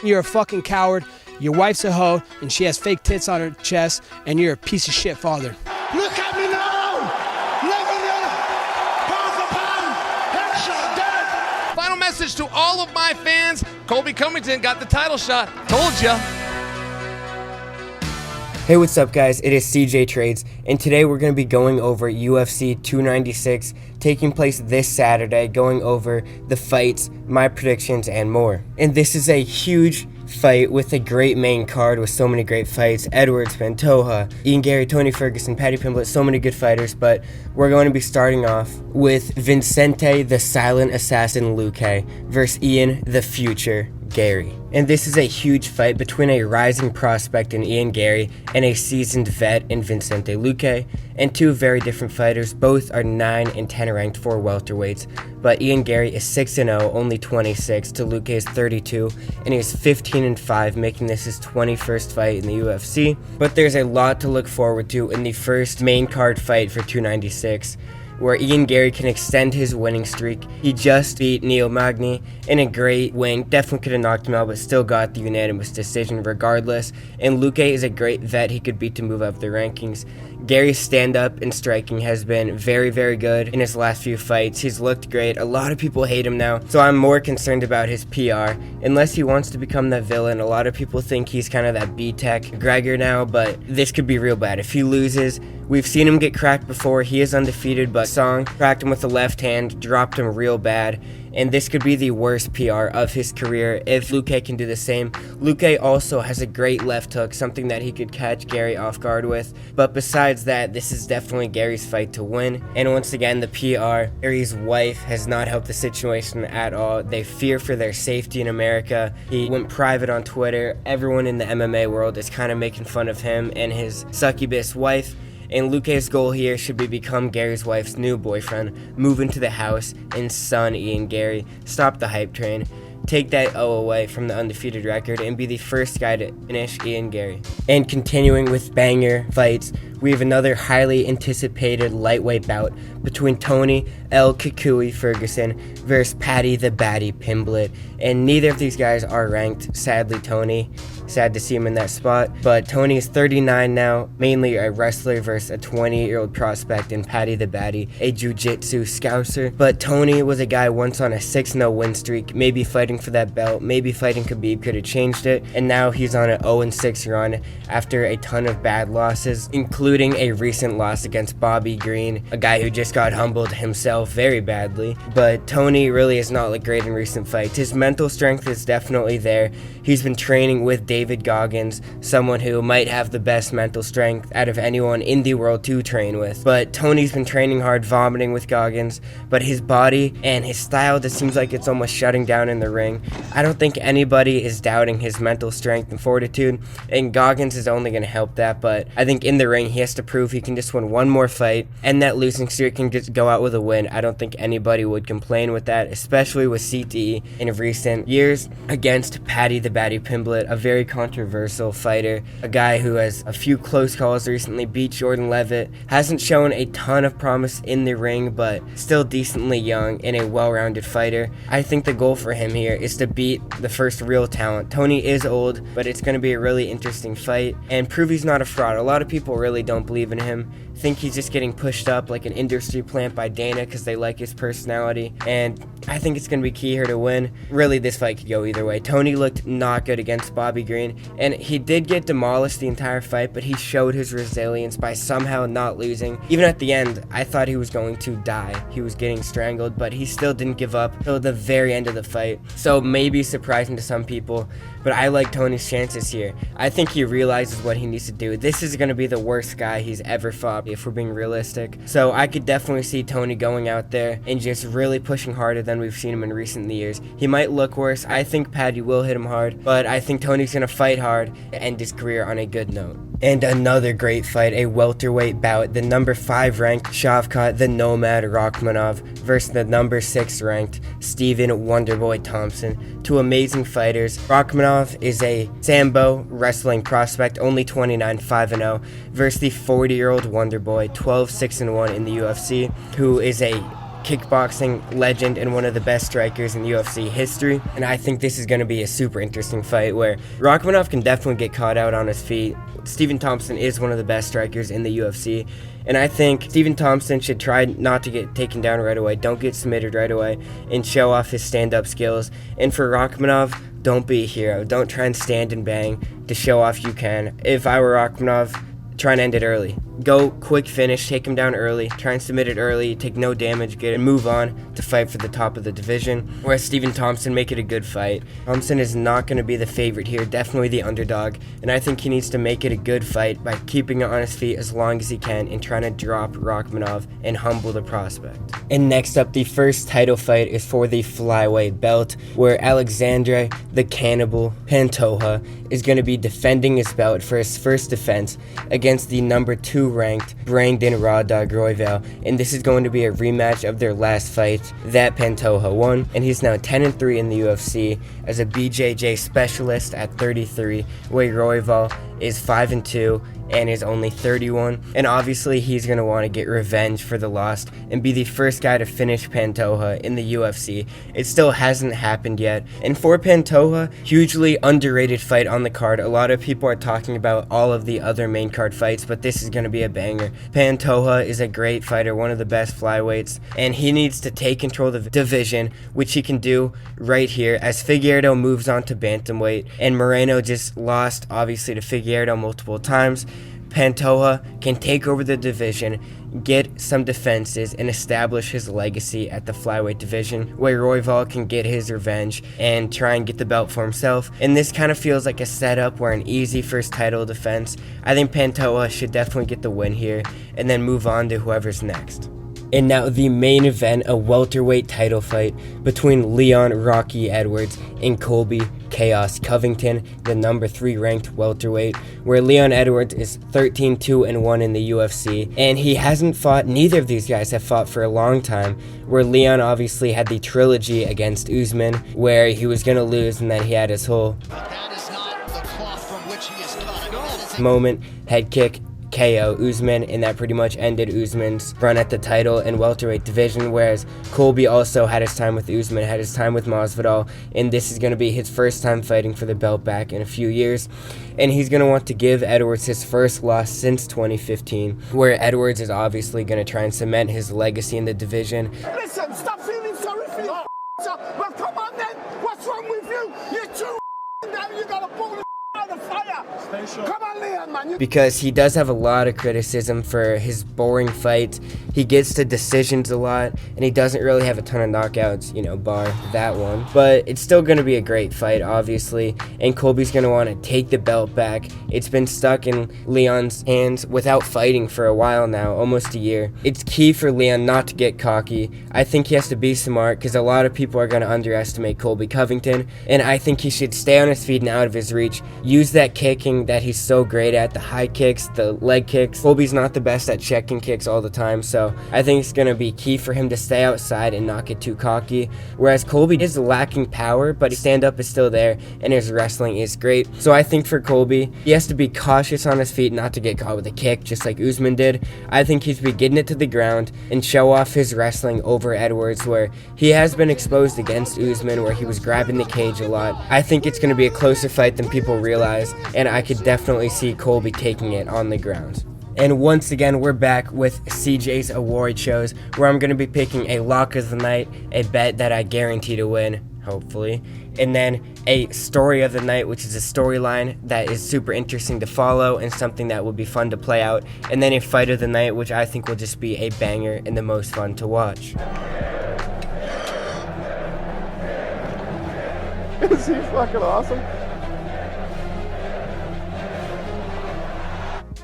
You're a fucking coward. Your wife's a hoe, and she has fake tits on her chest, and you're a piece of shit father. Look at me now! Look at me! Pound for pound! Headshot dead! Final message to all of my fans. Colby Covington got the title shot. Told ya. Hey, what's up guys? It is CJ Trades, and today we're going to be going over UFC 296 taking place this Saturday, going over the fights, my predictions, and more. And this is a huge fight with a great main card with so many great fights. Edwards, Pantoja, Garry, Tony Ferguson, Paddy Pimblett, so many good fighters, but we're going to be starting off with Vicente the Silent Assassin Luque versus Ian the Future Garry. And this is a huge fight between a rising prospect in Ian Garry and a seasoned vet in Vicente Luque, and two very different fighters. Both are 9 and 10 ranked for welterweights, but Ian Garry is 6-0, only 26, to Luque is 32, and he is 15-5, making this his 21st fight in the UFC. But there's a lot to look forward to in the first main card fight for 296. Where Ian Garry can extend his winning streak. He just beat Neil Magny in a great win. Definitely could have knocked him out, but still got the unanimous decision regardless. And Luque is a great vet he could beat to move up the rankings. Garry's stand-up and striking has been very, very good in his last few fights. He's looked great. A lot of people hate him now, so I'm more concerned about his PR. Unless he wants to become that villain, a lot of people think he's kind of that B-Tech Gregor now, but this could be real bad. If he loses, we've seen him get cracked before. He is undefeated, but Song cracked him with the left hand, dropped him real bad. And this could be the worst PR of his career if Luque can do the same. Luque also has a great left hook, something that he could catch Garry off guard with. But besides that, this is definitely Garry's fight to win. And once again, the PR, Garry's wife has not helped the situation at all. They fear for their safety in America. He went private on Twitter. Everyone in the MMA world is kind of making fun of him and his succubus wife. And Luque's goal here should be become Garry's wife's new boyfriend, move into the house, and son Ian Garry, stop the hype train, take that O away from the undefeated record, and be the first guy to finish Ian Garry. And continuing with banger fights, we have another highly anticipated lightweight bout between Tony El Kukui Ferguson versus Paddy the Baddy Pimblett. And neither of these guys are ranked, sadly. Tony, sad to see him in that spot, but Tony is 39 now, mainly a wrestler versus a 20-year-old prospect in Paddy the Baddy, a jiu-jitsu scouser. But Tony was a guy once on a 6-0 win streak, maybe fighting for that belt, maybe fighting Khabib could have changed it, and now he's on an 0-6 run after a ton of bad losses, including a recent loss against Bobby Green, a guy who just got humbled himself very badly. But Tony really has not looked great in recent fights. His mental strength is definitely there. He's been training with David Goggins, someone who might have the best mental strength out of anyone in the world to train with. But Tony's been training hard, vomiting with Goggins, but his body and his style just seems like it's almost shutting down in the ring. I don't think anybody is doubting his mental strength and fortitude, and Goggins is only going to help that. But I think in the ring he has to prove he can just win one more fight, and that losing streak can just go out with a win. I don't think anybody would complain with that, especially with CTE in recent years against Paddy the Baddy Pimblett, a very controversial fighter, a guy who has a few close calls recently, beat Jordan Levitt, hasn't shown a ton of promise in the ring, but still decently young and a well-rounded fighter. I think the goal for him here is to beat the first real talent. Tony is old, but it's going to be a really interesting fight and prove he's not a fraud. A lot of people really don't believe in him, think he's just getting pushed up like an industry plant by Dana because they like his personality, and I think it's going to be key here to win. Really, this fight could go either way. Tony looked not good against Bobby Green, and he did get demolished the entire fight, but he showed his resilience by somehow not losing. Even at the end, I thought he was going to die. He was getting strangled, but he still didn't give up till the very end of the fight. So maybe surprising to some people, but I like Tony's chances here. I think he realizes what he needs to do. This is going to be the worst guy he's ever fought, if we're being realistic. So I could definitely see Tony going out there and just really pushing harder than we've seen him in recent years. He might look worse. I think Paddy will hit him hard, but I think Tony's going to fight hard to end his career on a good note. And another great fight, a welterweight bout, the number 5 ranked Shavkat the Nomad Rakhmonov versus the number 6 ranked Stephen Wonderboy Thompson. Two amazing fighters. Rakhmonov is a Sambo wrestling prospect, only 29, 5-0, versus the 40-year-old Wonderboy, 12, 6-1 in the UFC, who is a kickboxing legend and one of the best strikers in UFC history. And I think this is going to be a super interesting fight where Rakhmonov can definitely get caught out on his feet. Stephen Thompson is one of the best strikers in the UFC. And I think Stephen Thompson should try not to get taken down right away, don't get submitted right away, and show off his stand-up skills. And for Rakhmonov, don't be a hero. Don't try and stand and bang to show off you can. If I were Rakhmonov, try and end it early. Go quick finish, take him down early, try and submit it early, take no damage, get and move on to fight for the top of the division. Whereas Stephen Thompson, make it a good fight. Thompson is not going to be the favorite here, definitely the underdog, and I think he needs to make it a good fight by keeping it on his feet as long as he can and trying to drop Rakhmonov and humble the prospect. And next up, the first title fight is for the flyweight belt, where Alexandre the Cannibal Pantoja is going to be defending his belt for his first defense against the number 2 ranked Brandon Raw Dog Royval, and this is going to be a rematch of their last fight that Pantoja won, and he's now 10-3 in the UFC as a BJJ specialist at 33, where Royval is 5-2 and is only 31, and obviously he's going to want to get revenge for the loss and be the first guy to finish Pantoja in the UFC. It still hasn't happened yet, and for Pantoja, hugely underrated fight on the card. A lot of people are talking about all of the other main card fights, but this is going to be a banger. Pantoja is a great fighter, one of the best flyweights, and he needs to take control of the division, which he can do right here as Figueiredo moves on to bantamweight, and Moreno just lost obviously to Figueiredo multiple times. Pantoja can take over the division, get some defenses, and establish his legacy at the flyweight division, where Royval can get his revenge and try and get the belt for himself. And this kind of feels like a setup where an easy first title defense. I think Pantoja should definitely get the win here and then move on to whoever's next. And now the main event, a welterweight title fight between Leon Rocky Edwards and Colby Chaos Covington, the number 3 ranked welterweight, where Leon Edwards is 13-2-1 in the UFC, and he hasn't fought, neither of these guys have fought for a long time, where Leon obviously had the trilogy against Usman, where he was going to lose, and then he had his whole moment, head kick, KO Usman, and that pretty much ended Usman's run at the title and welterweight division, whereas Colby also had his time with Usman, had his time with Masvidal, and this is going to be his first time fighting for the belt back in a few years, and he's going to want to give Edwards his first loss since 2015, where Edwards is obviously going to try and cement his legacy in the division. Listen, stop feeling sorry for your well, come on then. What's wrong with you? You're too down. You gotta pull the out of fire. Come on, Leon, man. Because he does have a lot of criticism for his boring fights. He gets to decisions a lot, and he doesn't really have a ton of knockouts, bar that one. But it's still going to be a great fight, obviously, and Colby's going to want to take the belt back. It's been stuck in Leon's hands without fighting for a while now, almost a year. It's key for Leon not to get cocky. I think he has to be smart, because a lot of people are going to underestimate Colby Covington, and I think he should stay on his feet and out of his reach. Use that kicking that he's so great at, the high kicks, the leg kicks. Colby's not the best at checking kicks all the time, so I think it's going to be key for him to stay outside and not get too cocky, whereas Colby is lacking power, but his stand-up is still there, and his wrestling is great. So I think for Colby, he has to be cautious on his feet not to get caught with a kick, just like Usman did. I think he should be getting it to the ground and show off his wrestling over Edwards, where he has been exposed against Usman, where he was grabbing the cage a lot. I think it's going to be a closer fight than people realize, and I could definitely see Colby taking it on the ground. And once again, we're back with CJ's award shows, where I'm going to be picking a lock of the night, a bet that I guarantee to win, hopefully, and then a story of the night, which is a storyline that is super interesting to follow and something that will be fun to play out, and then a fight of the night, which I think will just be a banger and the most fun to watch. Is he fucking awesome?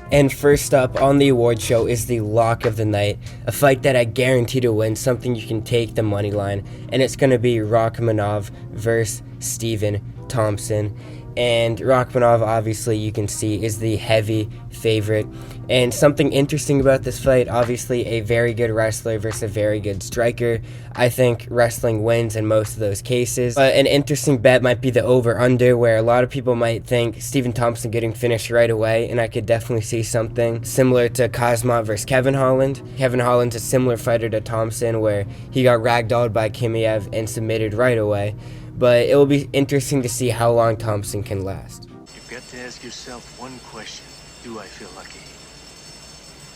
And first up on the award show is the lock of the night, a fight that I guarantee to win, something you can take the money line, and it's going to be Rakhmonov versus Stephen Thompson. And Rakhmonov, obviously, you can see, is the heavy favorite. And something interesting about this fight, obviously, a very good wrestler versus a very good striker. I think wrestling wins in most of those cases. But an interesting bet might be the over-under, where a lot of people might think Stephen Thompson getting finished right away, and I could definitely see something similar to Kazmat versus Kevin Holland. Kevin Holland's a similar fighter to Thompson, where he got ragdolled by Kimiev and submitted right away. But it will be interesting to see how long Thompson can last. You've got to ask yourself one question. Do I feel lucky?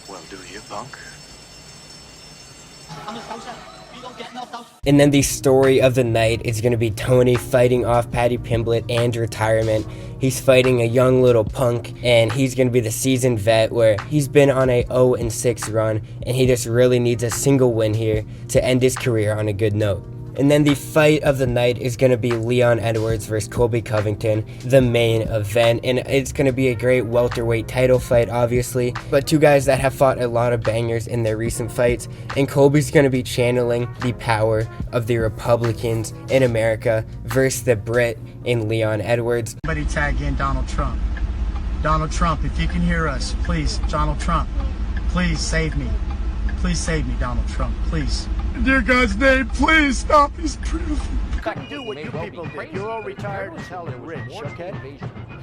Well, do you, punk? And then the story of the night is going to be Tony fighting off Paddy Pimblett and retirement. He's fighting a young little punk, and he's going to be the seasoned vet where he's been on a 0-6 run, and he just really needs a single win here to end his career on a good note. And then the fight of the night is going to be Leon Edwards versus Colby Covington, the main event. And it's going to be a great welterweight title fight, obviously. But two guys that have fought a lot of bangers in their recent fights. And Colby's going to be channeling the power of the Republicans in America versus the Brit in Leon Edwards. Somebody tag in Donald Trump. Donald Trump, if you can hear us, please, Donald Trump, please save me. Please save me, Donald Trump, please. In dear God's name, please stop these beautiful. Do what you people did. You're all retired and hell and rich, okay?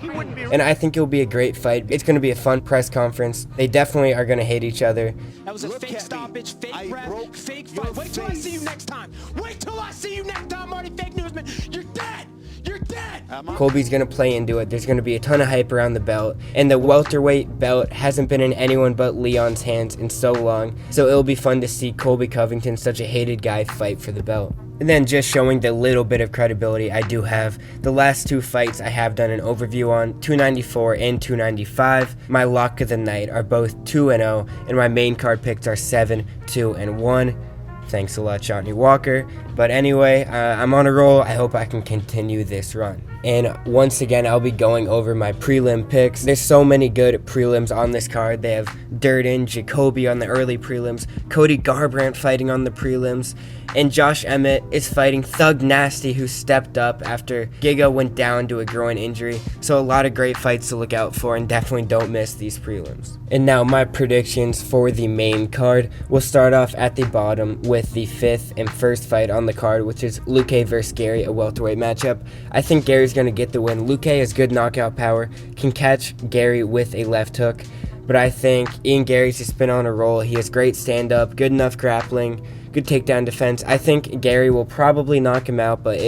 He wouldn't be. And I think it'll be a great fight. It's going to be a fun press conference. They definitely are going to hate each other. That was a fake stoppage, fake breath, fake fight. Wait till I see you next time. Wait till I see you next time, Marty Fake Newsman. You're dead. You're dead. Colby's going to play into it. There's going to be a ton of hype around the belt. And the welterweight belt hasn't been in anyone but Leon's hands in so long. So it'll be fun to see Colby Covington, such a hated guy, fight for the belt. And then just showing the little bit of credibility I do have, the last two fights I have done an overview on, 294 and 295. My lock of the night are both 2-0, and my main card picks are 7, 2, and 1. Thanks a lot, Johnny Walker. But anyway, I'm on a roll. I hope I can continue this run. And once again, I'll be going over my prelim picks. There's so many good prelims on this card. They have Durden, Jacoby on the early prelims, Cody Garbrandt fighting on the prelims, and Josh Emmett is fighting Thug Nasty, who stepped up after Giga went down to a groin injury. So a lot of great fights to look out for, and definitely don't miss these prelims. And now my predictions for the main card. We'll start off at the bottom with the 5th and first fight on the card, which is Luque versus Garry, a welterweight matchup. I think Gary's going to get the win. Luque has good knockout power, can catch Garry with a left hook, but I think Ian Garry's just been on a roll. He has great stand-up, good enough grappling, good takedown defense. I think Garry will probably knock him out, but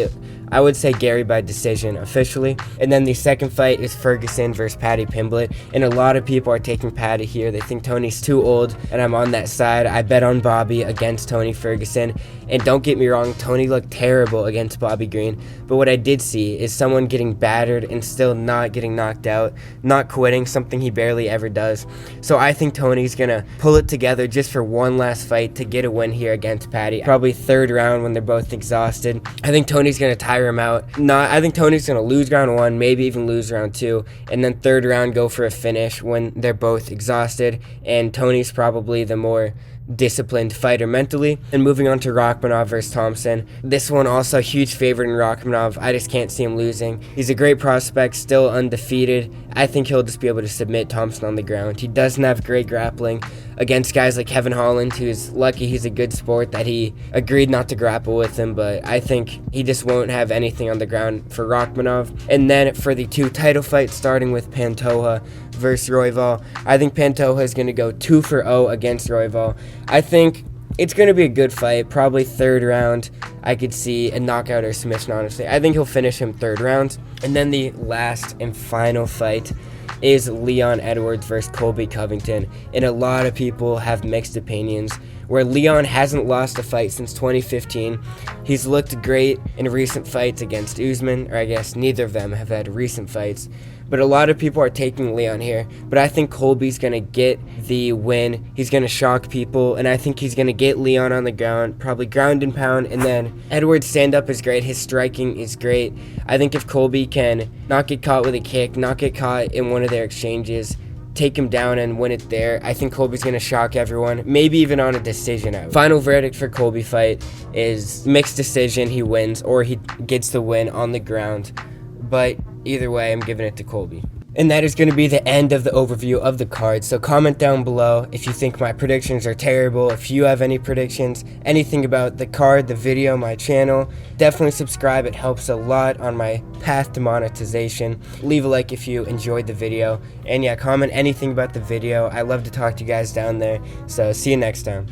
I would say Garry by decision officially. And then the second fight is Ferguson versus Paddy Pimblett, and a lot of people are taking Paddy here. They think Tony's too old, and I'm on that side. I bet on Bobby against Tony Ferguson, and don't get me wrong, Tony looked terrible against Bobby Green, but what I did see is someone getting battered and still not getting knocked out, not quitting, something he barely ever does. So I think Tony's gonna pull it together just for one last fight to get a win here against Paddy. Probably third round when they're both exhausted. I think Tony's gonna tire him out. I think Tony's gonna lose round 1, maybe even lose round 2, and then third round go for a finish when they're both exhausted, and Tony's probably the more disciplined fighter mentally. And moving on to Rakhmonov versus Thompson. This one also a huge favorite in Rakhmonov. I just can't see him losing. He's a great prospect, still undefeated. I think he'll just be able to submit Thompson on the ground. He doesn't have great grappling against guys like Kevin Holland, who's lucky he's a good sport that he agreed not to grapple with him, but I think he just won't have anything on the ground for Rakhmonov. And then for the two title fights, starting with Pantoja versus Royval, I think Pantoja is going to go 2-0 against Royval. I think it's going to be a good fight, probably third round. I could see a knockout or submission, honestly. I think he'll finish him third round. And then the last and final fight is Leon Edwards versus Colby Covington. And a lot of people have mixed opinions, where Leon hasn't lost a fight since 2015. He's looked great in recent fights against Usman, or I guess neither of them have had recent fights. But a lot of people are taking Leon here. But I think Colby's going to get the win. He's going to shock people. And I think he's going to get Leon on the ground, probably ground and pound. And then Edwards' stand-up is great. His striking is great. I think if Colby can not get caught with a kick, not get caught in one of their exchanges, take him down and win it there, I think Colby's going to shock everyone, maybe even on a decision. Final verdict for Colby fight is mixed decision. He wins, or he gets the win on the ground. but either way, I'm giving it to Colby. And that is going to be the end of the overview of the card. So comment down below if you think my predictions are terrible, if you have any predictions, anything about the card, the video, my channel. Definitely subscribe, it helps a lot on my path to monetization. Leave a like if you enjoyed the video. And yeah, comment anything about the video. I love to talk to you guys down there. So see you next time.